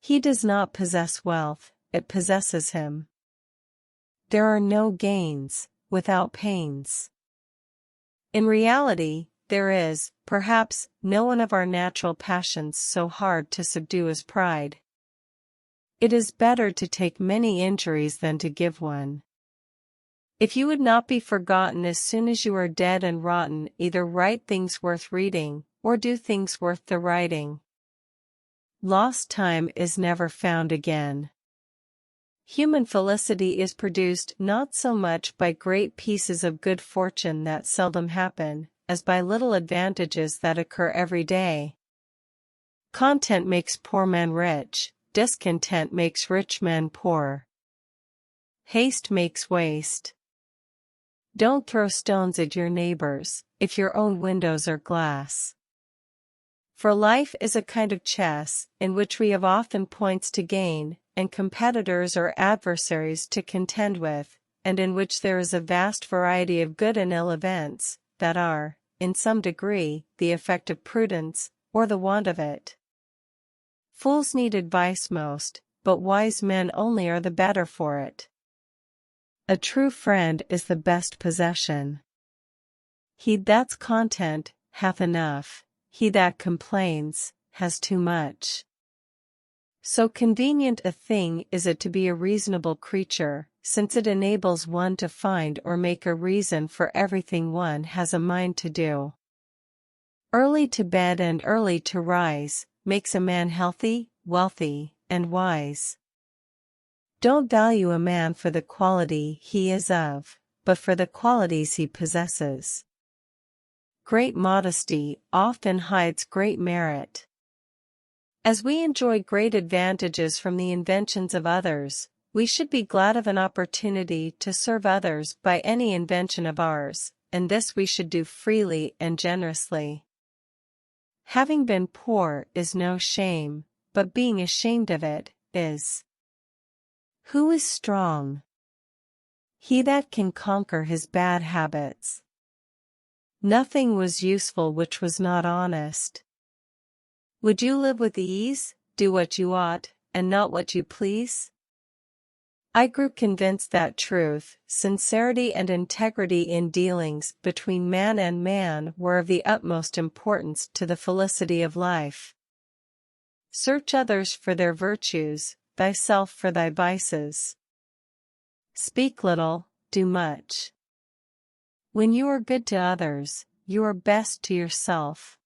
He does not possess wealth, it possesses him. There are no gains without pains. In reality, there is, perhaps, no one of our natural passions so hard to subdue as pride. It is better to take many injuries than to give one. If you would not be forgotten as soon as you are dead and rotten, either write things worth reading, or do things worth the writing. Lost time is never found again. Human felicity is produced not so much by great pieces of good fortune that seldom happen, as by little advantages that occur every day. Content makes poor men rich, discontent makes rich men poor. Haste makes waste. Don't throw stones at your neighbors, if your own windows are glass. For life is a kind of chess, in which we have often points to gain, and competitors or adversaries to contend with, and in which there is a vast variety of good and ill events, that are, in some degree, the effect of prudence, or the want of it. Fools need advice most, but wise men only are the better for it. A true friend is the best possession. He that's content, hath enough, he that complains, has too much. So convenient a thing is it to be a reasonable creature, since it enables one to find or make a reason for everything one has a mind to do. Early to bed and early to rise, makes a man healthy, wealthy, and wise. Don't value a man for the quality he is of, but for the qualities he possesses. Great modesty often hides great merit. As we enjoy great advantages from the inventions of others, we should be glad of an opportunity to serve others by any invention of ours, and this we should do freely and generously. Having been poor is no shame, but being ashamed of it is. Who is strong? He that can conquer his bad habits. Nothing was useful which was not honest. Would you live with ease, do what you ought, and not what you please? I grew convinced that truth, sincerity and integrity in dealings between man and man were of the utmost importance to the felicity of life. Search others for their virtues, thyself for thy vices. Speak little, do much. When you are good to others, you are best to yourself.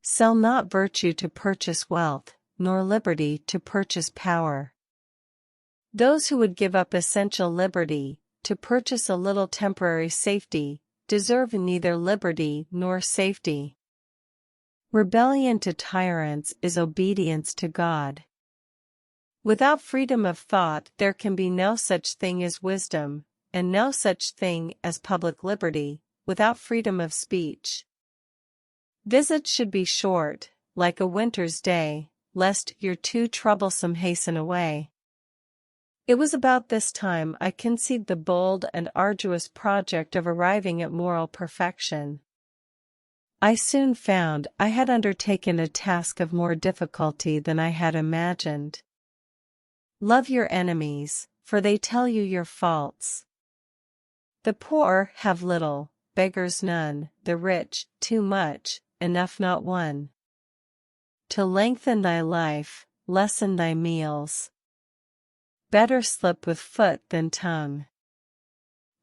Sell not virtue to purchase wealth, nor liberty to purchase power. Those who would give up essential liberty, to purchase a little temporary safety, deserve neither liberty nor safety. Rebellion to tyrants is obedience to God. Without freedom of thought there can be no such thing as wisdom, and no such thing as public liberty, without freedom of speech. Visits should be short, like a winter's day, lest your too troublesome hasten away. It was about this time I conceived the bold and arduous project of arriving at moral perfection. I soon found I had undertaken a task of more difficulty than I had imagined. Love your enemies, for they tell you your faults. The poor have little, beggars none, the rich, too much, enough not one. To lengthen thy life, lessen thy meals. Better slip with foot than tongue.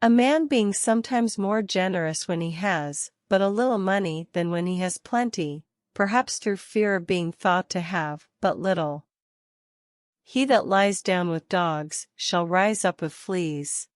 A man being sometimes more generous when he has but a little money than when he has plenty, perhaps through fear of being thought to have but little. He that lies down with dogs shall rise up with fleas.